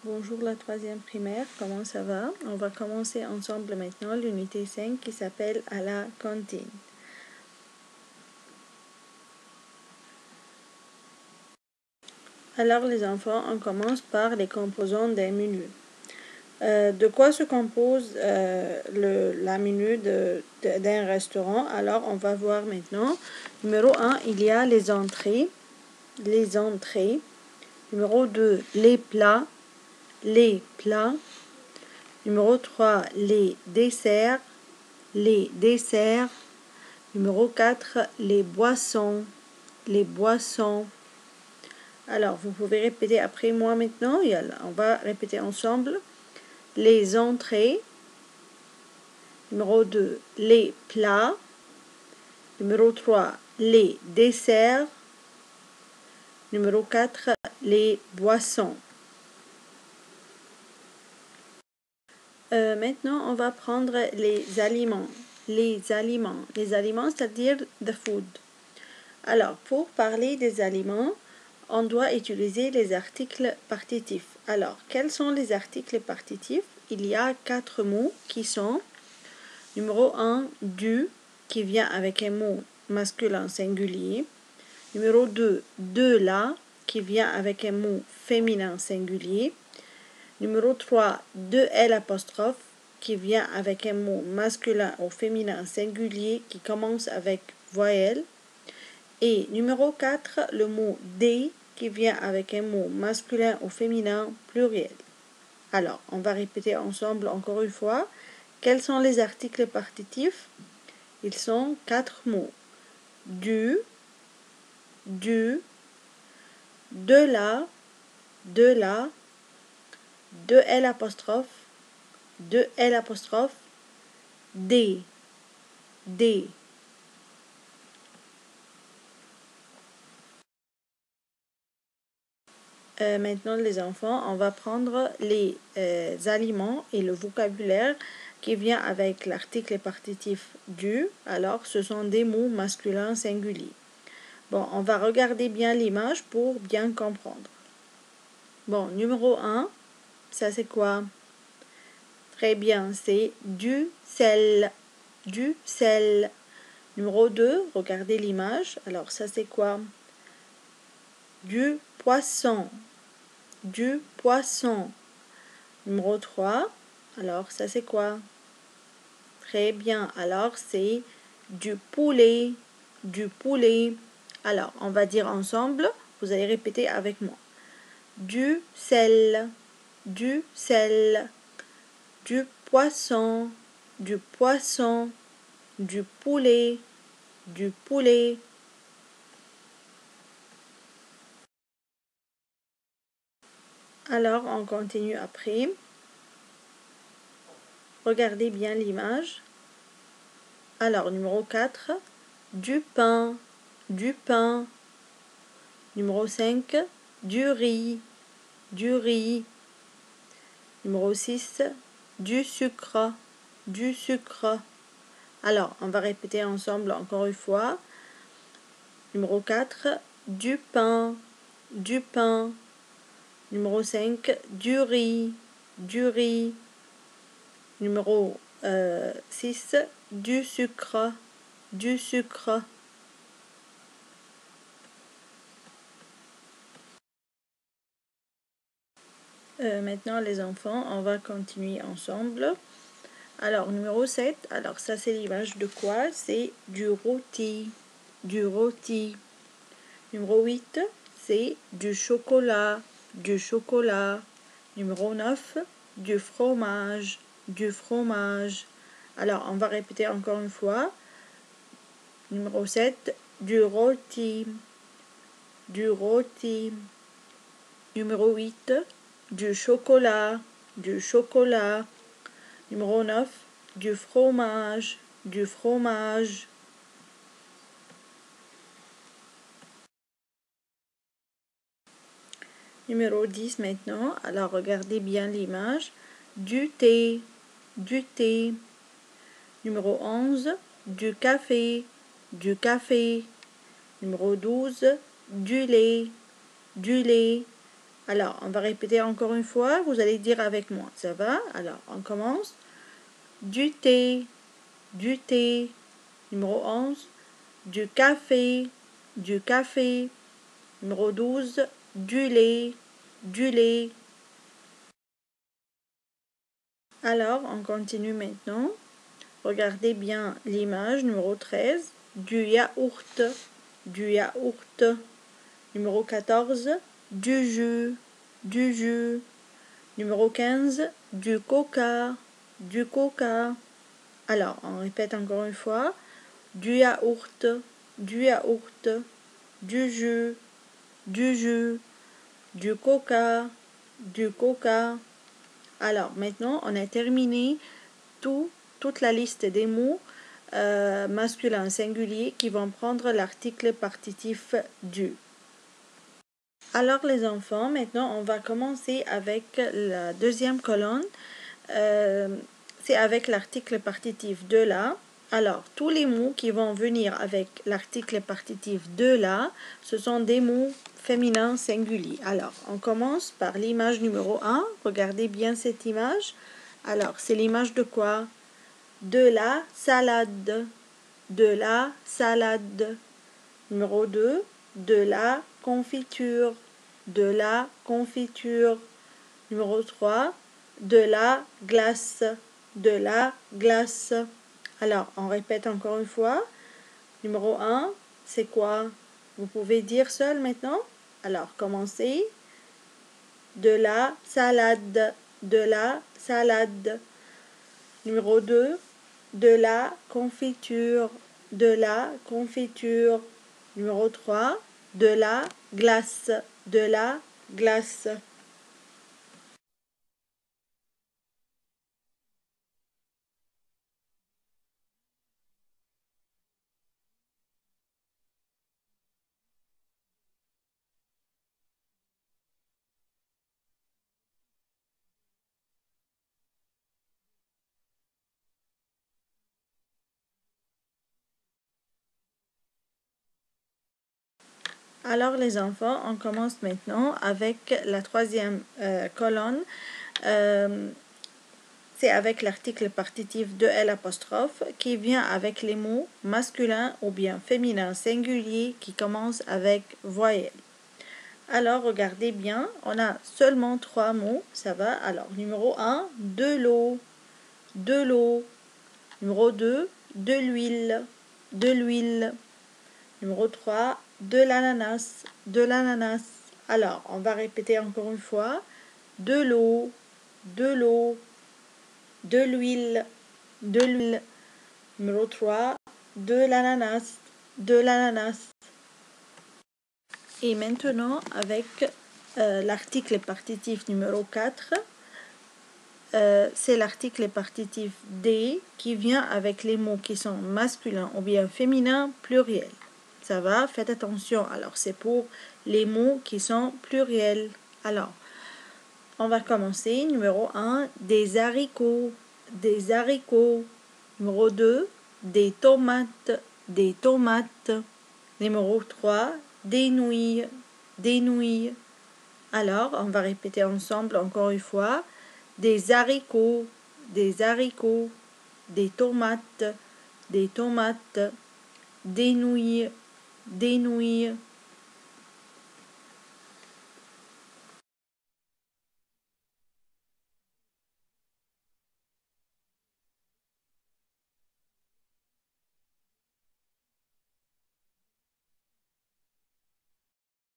Bonjour la troisième primaire, comment ça va? On va commencer ensemble maintenant l'unité 5 qui s'appelle à la cantine. Alors les enfants, on commence par les composants d'un menu. De quoi se compose la menu d'un restaurant? Alors on va voir maintenant. Numéro 1, il y a les entrées. Numéro 2, les plats. Numéro 3, les desserts. Numéro 4, les boissons. Alors, vous pouvez répéter après moi maintenant. On va répéter ensemble. Les entrées. Numéro 2, les plats. Numéro 3, les desserts. Numéro 4, les boissons. Maintenant, on va prendre les aliments. Les aliments, c'est-à-dire the food. Alors, pour parler des aliments, on doit utiliser les articles partitifs. Alors, quels sont les articles partitifs? Il y a 4 mots qui sont numéro 1, du, qui vient avec un mot masculin singulier. Numéro 2, de la, qui vient avec un mot féminin singulier. Numéro 3, de L', qui vient avec un mot masculin ou féminin singulier qui commence avec voyelle. Et numéro 4, le mot des qui vient avec un mot masculin ou féminin pluriel. Alors, on va répéter ensemble encore une fois. Quels sont les articles partitifs? Ils sont 4 mots. Du, de la, de L', des. Maintenant les enfants, on va prendre les aliments et le vocabulaire qui vient avec l'article partitif du. Alors, ce sont des mots masculins singuliers. Bon, on va regarder bien l'image pour bien comprendre. Bon, numéro 1, ça c'est quoi? Très bien, c'est du sel. Du sel. Numéro 2, regardez l'image. Alors, ça c'est quoi? Du poisson. Du poisson. Numéro 3, alors ça c'est quoi? Très bien, alors c'est du poulet. Du poulet. Alors, on va dire ensemble, vous allez répéter avec moi. Du sel. Du sel. Du poisson. Du poisson. Du poulet. Du poulet. Alors, on continue après. Regardez bien l'image. Alors, numéro 4, du pain. Du pain. Numéro 5, du riz. Du riz. Numéro 6, du sucre. Du sucre. Alors, on va répéter ensemble encore une fois. Numéro 4, du pain. Du pain. Numéro 5, du riz. Du riz. Numéro 6, du sucre. Du sucre. Maintenant les enfants, on va continuer ensemble. Alors numéro 7, alors ça c'est l'image de quoi? C'est du rôti. Du rôti. Numéro 8, c'est du chocolat. Du chocolat. Numéro 9, du fromage. Du fromage. Alors on va répéter encore une fois. Numéro 7, du rôti. Du rôti. Numéro 8, du chocolat. Du chocolat. Numéro 9, du fromage. Du fromage. Numéro 10 maintenant. Alors regardez bien l'image. Du thé. Du thé. Numéro 11, du café. Du café. Numéro 12, du lait. Du lait. Alors, on va répéter encore une fois. Vous allez dire avec moi. Ça va? Alors, on commence. Du thé. Du thé. Numéro 11. Du café. Du café. Numéro 12. Du lait. Du lait. Alors, on continue maintenant. Regardez bien l'image numéro 13. Du yaourt. Du yaourt. Numéro 14. Du jus. Du jus. Numéro 15. Du coca. Du coca. Alors, on répète encore une fois. Du yaourt. Du yaourt. Du jus. Du jus. Du coca. Du coca. Alors, maintenant, on a terminé toute la liste des mots masculins singuliers qui vont prendre l'article partitif du. Alors, les enfants, maintenant, on va commencer avec la deuxième colonne. C'est avec l'article partitif de là. Alors, tous les mots qui vont venir avec l'article partitif de là, ce sont des mots féminins singuliers. Alors, on commence par l'image numéro 1. Regardez bien cette image. Alors, c'est l'image de quoi? De la salade. De la salade. Numéro 2. De la confiture. De la confiture. Numéro 3. De la glace. De la glace. Alors, on répète encore une fois. Numéro 1, c'est quoi? Vous pouvez dire seul maintenant? Alors, commencez. De la salade. De la salade. Numéro 2, de la confiture. De la confiture. Numéro 3, de la glace. De la glace. Alors les enfants, on commence maintenant avec la troisième colonne. C'est avec l'article partitif de L' qui vient avec les mots masculins ou bien féminins singuliers qui commencent avec voyelle. Alors regardez bien, on a seulement 3 mots, ça va. Alors numéro 1, de l'eau, de l'eau. Numéro 2, de l'huile, de l'huile. Numéro 3, de l'ananas, de l'ananas. Alors, on va répéter encore une fois. De l'eau, de l'eau, de l'huile, de l'huile. Numéro 3, de l'ananas, de l'ananas. Et maintenant, avec l'article partitif numéro 4, c'est l'article partitif D qui vient avec les mots qui sont masculins ou bien féminins pluriels. Ça va, faites attention. Alors, c'est pour les mots qui sont pluriels. Alors, on va commencer. Numéro 1, des haricots. Des haricots. Numéro 2, des tomates. Des tomates. Numéro 3, des nouilles. Des nouilles. Alors, on va répéter ensemble encore une fois. Des haricots. Des haricots. Des tomates. Des tomates. Des nouilles. Des nouilles.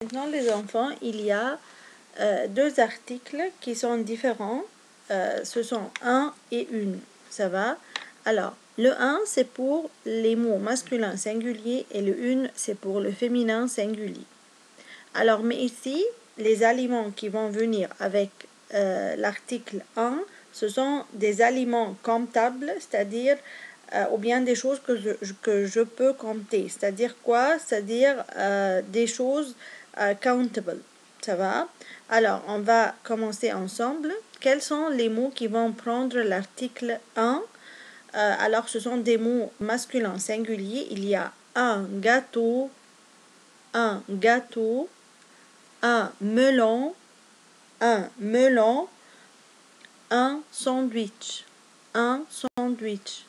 Maintenant, les enfants, il y a 2 articles qui sont différents. Ce sont un et une. Ça va? Alors, le 1, c'est pour les mots masculins singuliers et le une, c'est pour le féminin singulier. Alors, mais ici, les aliments qui vont venir avec l'article 1, ce sont des aliments comptables, c'est-à-dire ou bien des choses que je peux compter. C'est-à-dire quoi? C'est-à-dire des choses countable. Ça va? Alors, on va commencer ensemble. Quels sont les mots qui vont prendre l'article 1? Alors, ce sont des mots masculins singuliers. Il y a un gâteau, un melon, un melon, un sandwich, un sandwich.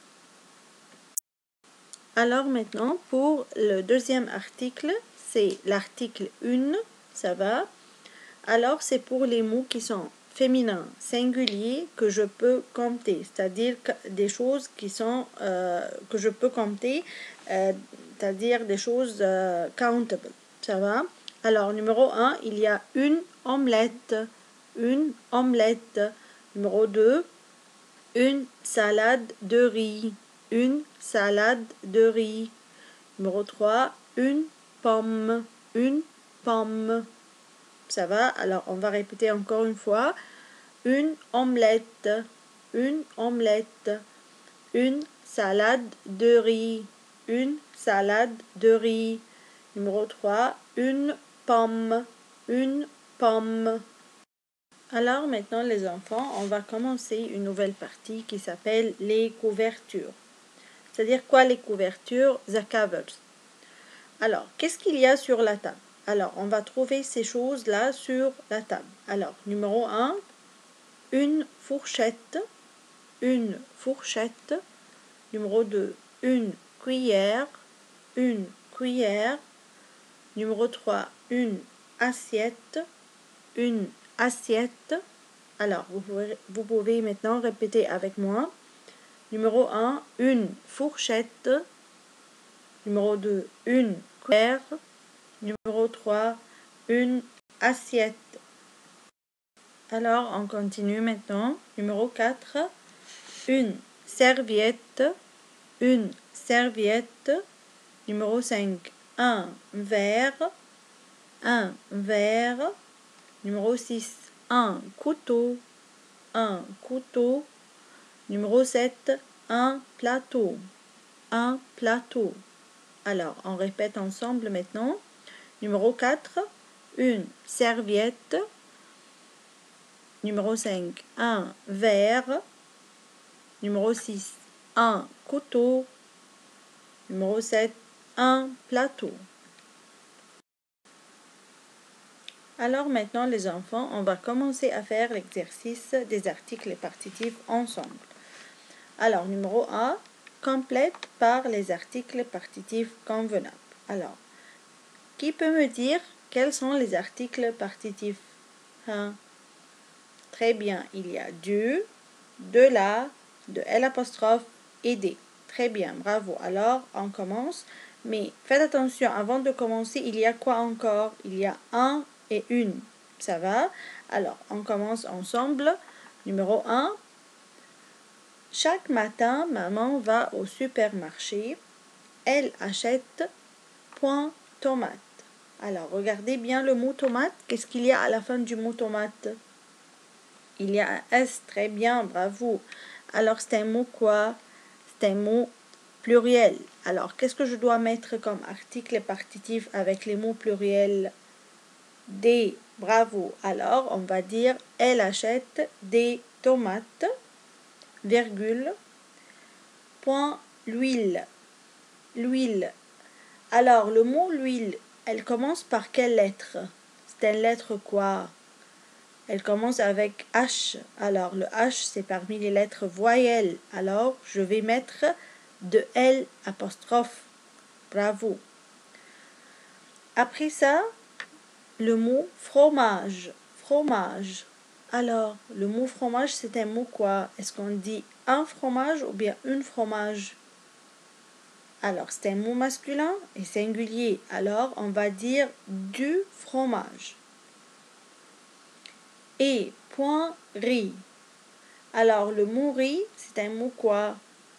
Alors maintenant, pour le deuxième article, c'est l'article une, ça va. Alors c'est pour les mots qui sont féminins, singuliers, que je peux compter, c'est-à-dire des choses qui sont, que je peux compter, c'est-à-dire des choses countable, ça va. Alors numéro 1, il y a une omelette, une omelette. Numéro 2, une salade de riz, une salade de riz. Numéro 3, une pomme, une pomme. Ça va? Alors, on va répéter encore une fois. Une omelette, une omelette. Une salade de riz, une salade de riz. Numéro 3, une pomme, une pomme. Alors maintenant les enfants, on va commencer une nouvelle partie qui s'appelle les couvertures. C'est-à-dire quoi les couvertures? The covers. Alors, qu'est-ce qu'il y a sur la table? Alors, on va trouver ces choses-là sur la table. Alors, numéro 1, une fourchette, une fourchette. Numéro 2, une cuillère, une cuillère. Numéro 3, une assiette, une assiette. Alors, vous pouvez maintenant répéter avec moi. Numéro 1, une fourchette. Numéro 2, une cuillère. Numéro 3, une assiette. Alors, on continue maintenant. Numéro 4, une serviette. Une serviette. Numéro 5, un verre. Un verre. Numéro 6, un couteau. Un couteau. Numéro 7, un plateau. Un plateau. Alors, on répète ensemble maintenant. Numéro 4, une serviette. Numéro 5, un verre. Numéro 6, un couteau. Numéro 7, un plateau. Alors maintenant les enfants, on va commencer à faire l'exercice des articles partitifs ensemble. Alors numéro 1, complète par les articles partitifs convenables. Alors, qui peut me dire quels sont les articles partitifs? Hein? Très bien, il y a du, de la, de L' et des. Très bien, bravo. Alors, on commence. Mais faites attention, avant de commencer, il y a quoi encore? Il y a un et une. Ça va? Alors, on commence ensemble. Numéro 1. Chaque matin, maman va au supermarché. Elle achète point tomate. Alors, regardez bien le mot tomate. Qu'est-ce qu'il y a à la fin du mot tomate? Il y a un S, très bien, bravo. Alors, c'est un mot quoi? C'est un mot pluriel. Alors, qu'est-ce que je dois mettre comme article partitif avec les mots pluriels? Des, bravo. Alors, on va dire, elle achète des tomates, virgule, point, l'huile. L'huile. Alors, le mot l'huile, elle commence par quelle lettre? C'est une lettre quoi? Elle commence avec H. Alors, le H, c'est parmi les lettres voyelles. Alors, je vais mettre de L apostrophe. Bravo. Après ça, le mot fromage. Fromage. Alors, le mot fromage, c'est un mot quoi? Est-ce qu'on dit un fromage ou bien une fromage? Alors, c'est un mot masculin et singulier. Alors, on va dire du fromage. Et point riz. Alors, le mot riz, c'est un mot quoi?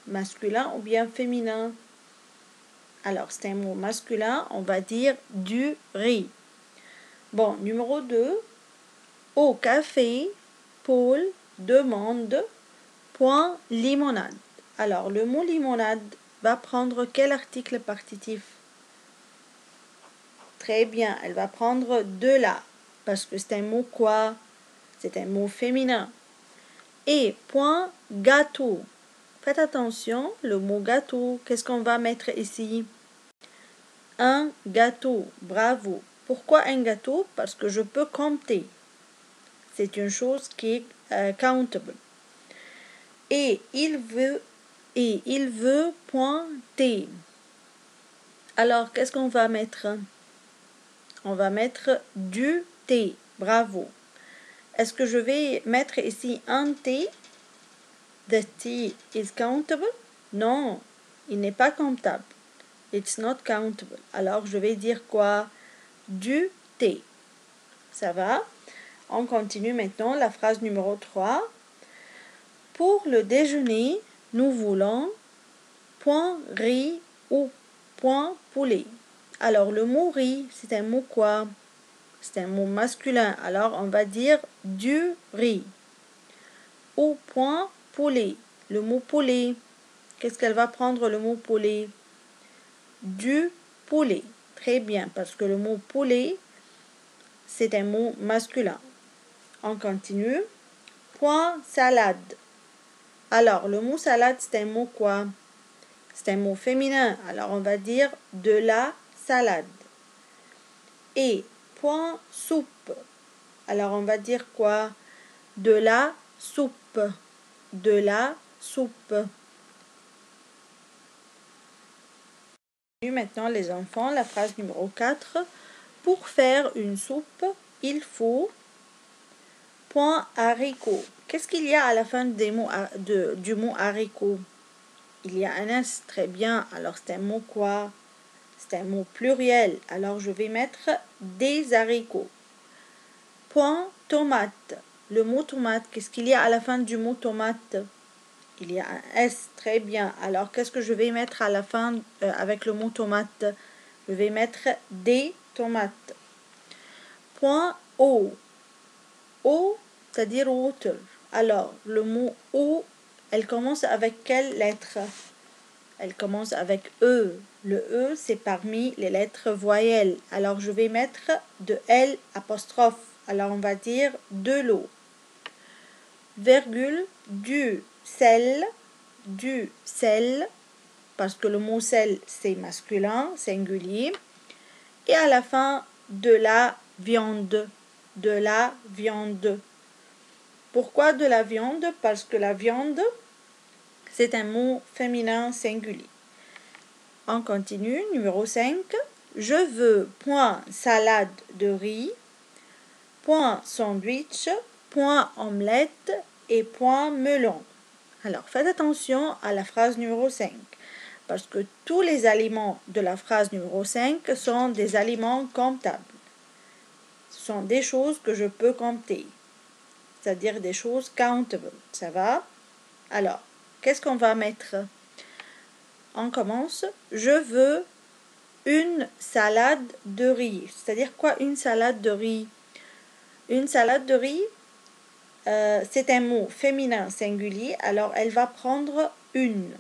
Masculin ou bien féminin? Alors, c'est un mot masculin, on va dire du riz. Bon, numéro 2. Au café, Paul demande point limonade. Alors, le mot limonade va prendre quel article partitif? Très bien, elle va prendre de la, parce que c'est un mot quoi? C'est un mot féminin. Et point gâteau. Faites attention, le mot gâteau, qu'est-ce qu'on va mettre ici? Un gâteau, bravo. Pourquoi un gâteau? Parce que je peux compter. C'est une chose qui est countable. Et il veut pointer. Alors, qu'est-ce qu'on va mettre? On va mettre du thé. Bravo. Est-ce que je vais mettre ici un thé? The tea is countable? Non, il n'est pas comptable. It's not countable. Alors, je vais dire quoi? Du thé. Ça va? On continue maintenant la phrase numéro 3. Pour le déjeuner, nous voulons point riz ou point poulet. Alors, le mot riz, c'est un mot quoi? C'est un mot masculin. Alors, on va dire du riz. Ou point poulet. Le mot poulet. Qu'est-ce qu'elle va prendre le mot poulet? Du poulet. Très bien, parce que le mot poulet, c'est un mot masculin. On continue. Point salade. Alors, le mot salade, c'est un mot quoi? C'est un mot féminin. Alors, on va dire de la salade. Et point soupe. Alors, on va dire quoi? De la soupe. De la soupe. Maintenant, les enfants, la phrase numéro 4. Pour faire une soupe, il faut point haricot. Qu'est-ce qu'il y a à la fin des mots, du mot haricot? Il y a un S, très bien. Alors, c'est un mot quoi? C'est un mot pluriel. Alors, je vais mettre des haricots. Point tomate. Le mot tomate, qu'est-ce qu'il y a à la fin du mot tomate? Il y a un S, très bien. Alors, qu'est-ce que je vais mettre à la fin avec le mot tomate? Je vais mettre des tomates. Point eau. Eau, c'est-à-dire water. Alors, le mot eau, elle commence avec quelle lettre? Elle commence avec E. Le E, c'est parmi les lettres voyelles. Alors, je vais mettre de L apostrophe. Alors, on va dire de l'eau. Virgule, du sel, parce que le mot sel, c'est masculin, singulier. Et à la fin, de la viande. De la viande. Pourquoi de la viande? Parce que la viande, c'est un mot féminin singulier. On continue, numéro 5. Je veux point salade de riz, point sandwich, point omelette et point melon. Alors, faites attention à la phrase numéro 5, parce que tous les aliments de la phrase numéro 5 sont des aliments comptables. Ce sont des choses que je peux compter, c'est-à-dire des choses countable. Ça va? Alors, qu'est-ce qu'on va mettre? On commence. Je veux une salade de riz. C'est-à-dire quoi une salade de riz? Une salade de riz, c'est un mot féminin singulier, alors elle va prendre une.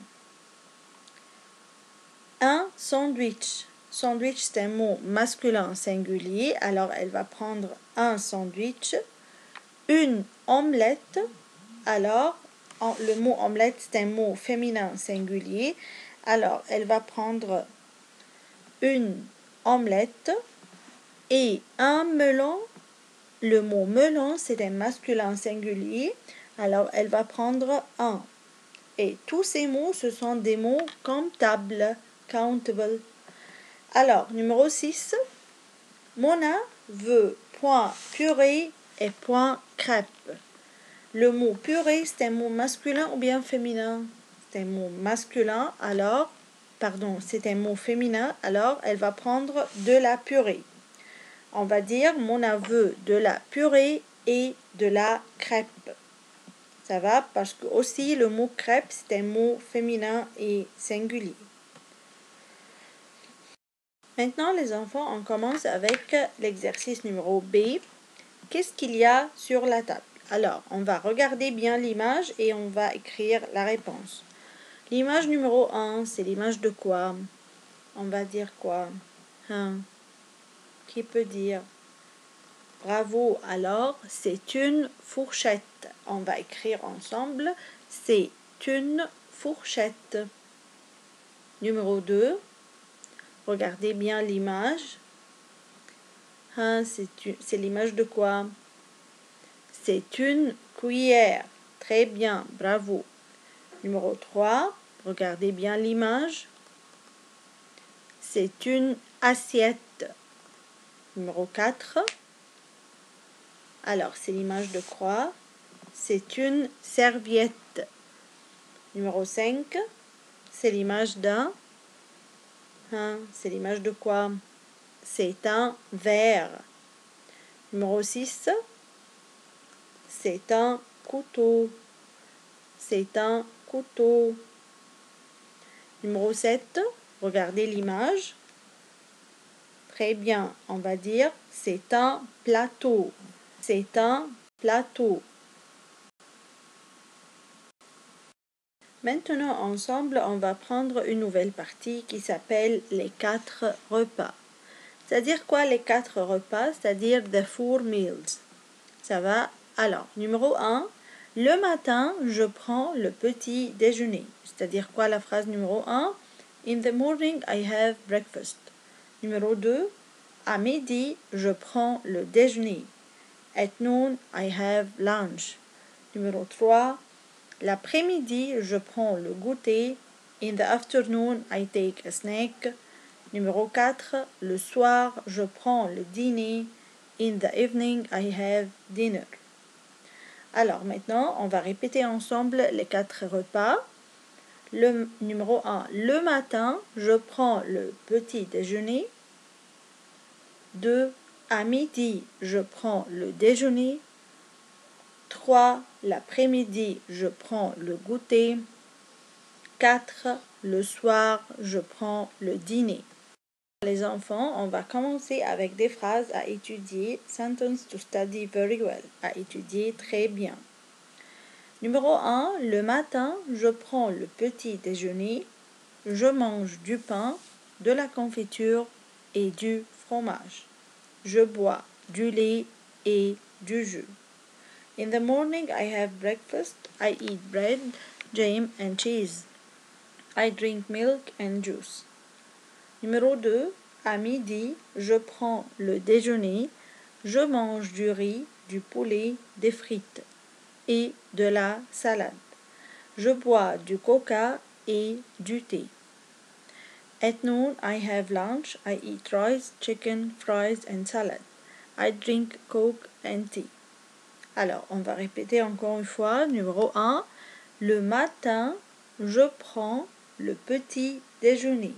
Un sandwich. Sandwich, c'est un mot masculin singulier, alors elle va prendre un sandwich. Une omelette, alors le mot omelette, c'est un mot féminin singulier, alors elle va prendre une omelette. Et un melon, le mot melon, c'est un masculin singulier, alors elle va prendre un. Et tous ces mots, ce sont des mots comptables, countable. Alors, numéro 6, Mona veut point purée et point crêpe. Le mot purée, c'est un mot masculin ou bien féminin? C'est un mot masculin, alors, pardon, c'est un mot féminin, alors elle va prendre de la purée. On va dire Mona veut de la purée et de la crêpe. Ça va? Parce que aussi le mot crêpe, c'est un mot féminin et singulier. Maintenant, les enfants, on commence avec l'exercice numéro B. Qu'est-ce qu'il y a sur la table? Alors, on va regarder bien l'image et on va écrire la réponse. L'image numéro 1, c'est l'image de quoi? On va dire quoi? Qui peut dire? Bravo, alors c'est une fourchette. On va écrire ensemble, c'est une fourchette. Numéro 2, regardez bien l'image. C'est l'image de quoi? c'est une cuillère. Très bien, bravo. Numéro 3, regardez bien l'image. C'est une assiette. Numéro 4, alors c'est l'image de croix. C'est une serviette. Numéro 5, c'est l'image d'un. C'est l'image de quoi? C'est un verre. Numéro 6, c'est un couteau. C'est un couteau. Numéro 7, regardez l'image. Très bien, on va dire c'est un plateau. C'est un plateau. Maintenant, ensemble, on va prendre une nouvelle partie qui s'appelle les 4 repas. C'est-à-dire quoi les 4 repas? C'est-à-dire the 4 meals. Ça va? Alors, numéro 1, le matin, je prends le petit déjeuner. C'est-à-dire quoi la phrase numéro 1? In the morning, I have breakfast. Numéro 2, à midi, je prends le déjeuner. At noon, I have lunch. Numéro 3, l'après-midi, je prends le goûter. In the afternoon, I take a snack. Numéro 4, le soir, je prends le dîner. In the evening, I have dinner. Alors maintenant, on va répéter ensemble les 4 repas. Le numéro 1, le matin, je prends le petit déjeuner. 2, à midi, je prends le déjeuner. 3, l'après-midi, je prends le goûter. 4, le soir, je prends le dîner. Les enfants, on va commencer avec des phrases à étudier. Sentence to study very well. À étudier très bien. Numéro 1, le matin, je prends le petit déjeuner. Je mange du pain, de la confiture et du fromage. Je bois du lait et du jus. In the morning, I have breakfast. I eat bread, jam and cheese. I drink milk and juice. Numéro 2, à midi, je prends le déjeuner. Je mange du riz, du poulet, des frites et de la salade. Je bois du coca et du thé. At noon, I have lunch. I eat rice, chicken, fries and salad. I drink coke and tea. Alors, on va répéter encore une fois. Numéro 1, le matin, je prends le petit déjeuner.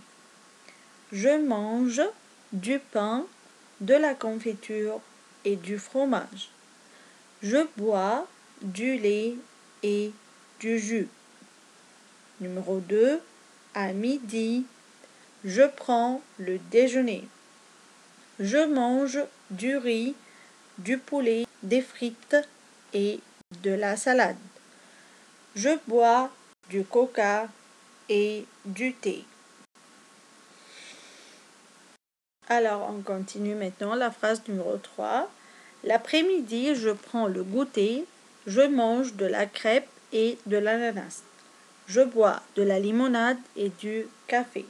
Je mange du pain, de la confiture et du fromage. Je bois du lait et du jus. Numéro 2, à midi, je prends le déjeuner. Je mange du riz, du poulet, des frites et de la salade. Je bois du coca et du thé. Alors, on continue maintenant la phrase numéro 3. L'après-midi, je prends le goûter. Je mange de la crêpe et de l'ananas. Je bois de la limonade et du café.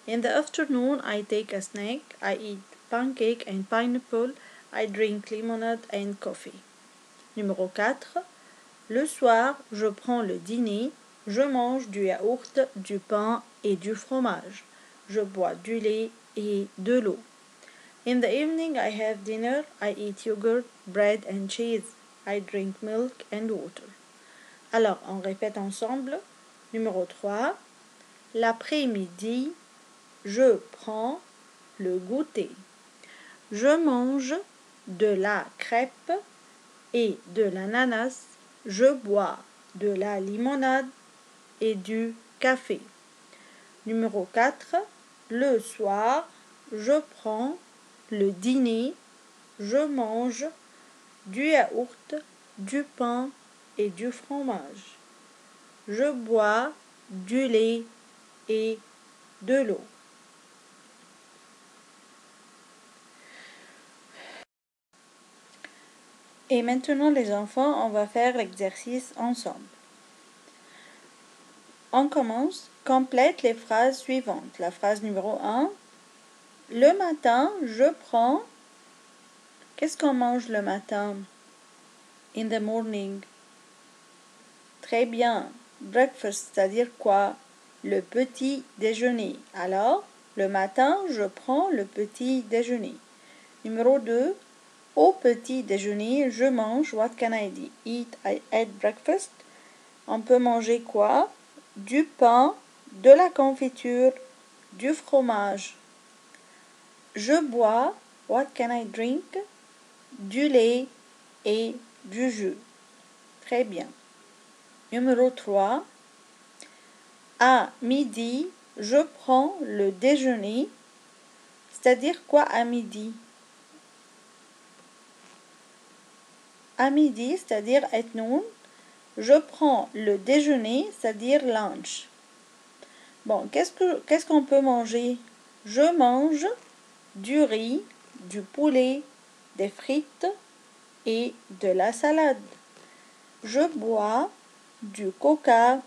In the afternoon, I take a snack. I eat pancake and pineapple. I drink lemonade and coffee. Numéro 4. Le soir, je prends le dîner. Je mange du yaourt, du pain et du fromage. Je bois du lait et de l'eau. In the evening, I have dinner. I eat yogurt, bread and cheese. I drink milk and water. Alors, on répète ensemble. Numéro 3. L'après-midi, je prends le goûter. Je mange de la crêpe et de l'ananas. Je bois de la limonade et du café. Numéro 4. Le soir, je prends le dîner. Je mange du yaourt, du pain et du fromage. Je bois du lait et de l'eau. Et maintenant les enfants, on va faire l'exercice ensemble. On commence. Complète les phrases suivantes. La phrase numéro 1. Le matin, je prends... Qu'est-ce qu'on mange le matin? In the morning. Très bien. Breakfast, c'est-à-dire quoi? Le petit déjeuner. Alors, le matin, je prends le petit déjeuner. Numéro 2. Au petit déjeuner, je mange. What can I eat? I eat breakfast. On peut manger quoi? Du pain, de la confiture, du fromage. Je bois. What can I drink? Du lait et du jus. Très bien. Numéro 3. À midi, je prends le déjeuner. C'est-à-dire quoi à midi? À midi, c'est-à-dire at noon, je prends le déjeuner, c'est-à-dire lunch. Bon, qu'est-ce qu'on peut manger? Je mange du riz, du poulet, des frites et de la salade. Je bois du coca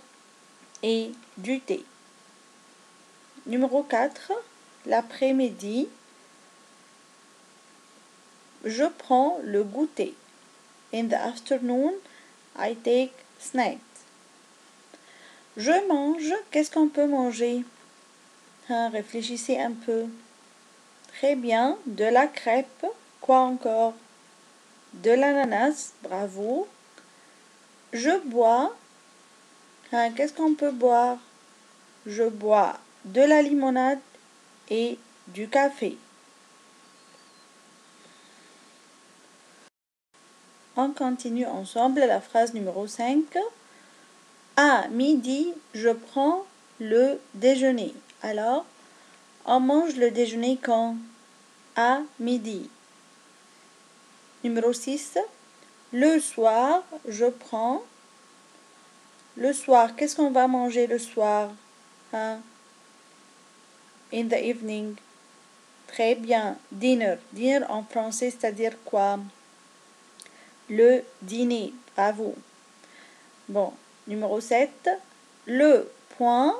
et du thé. Numéro 4. L'après-midi, je prends le goûter. In the afternoon, I take snacks. Je mange, qu'est-ce qu'on peut manger? Réfléchissez un peu. Très bien, de la crêpe, quoi encore? De l'ananas, bravo. Je bois, qu'est-ce qu'on peut boire? Je bois de la limonade et du café. On continue ensemble la phrase numéro 5. À midi, je prends le déjeuner. Alors, on mange le déjeuner quand? À midi. Numéro 6. Le soir, je prends. Le soir, qu'est-ce qu'on va manger le soir? In the evening. Très bien. Dinner. Dinner en français, c'est-à-dire quoi? Le dîner. Bravo. Bon, numéro 7. Le point.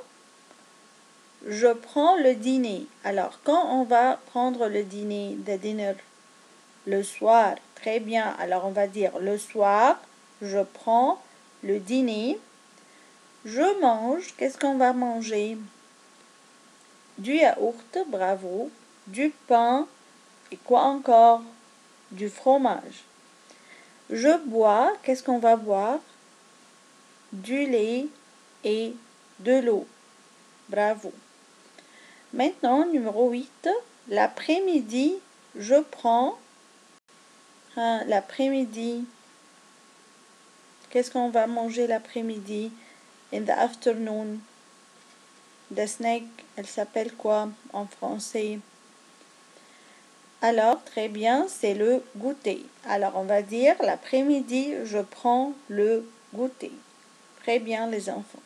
Je prends le dîner. Alors, quand on va prendre le dîner, the dinner? Le soir. Très bien. Alors, on va dire le soir, je prends le dîner. Je mange. Qu'est-ce qu'on va manger? Du yaourt, bravo. Du pain. Et quoi encore? Du fromage. Je bois. Qu'est-ce qu'on va boire? Du lait et de l'eau. Bravo. Maintenant, numéro 8. L'après-midi, je prends. L'après-midi. Qu'est-ce qu'on va manger l'après-midi? In the afternoon. The snack, elle s'appelle quoi en français? Alors, très bien, c'est le goûter. Alors, on va dire l'après-midi, je prends le goûter. Très bien, les enfants.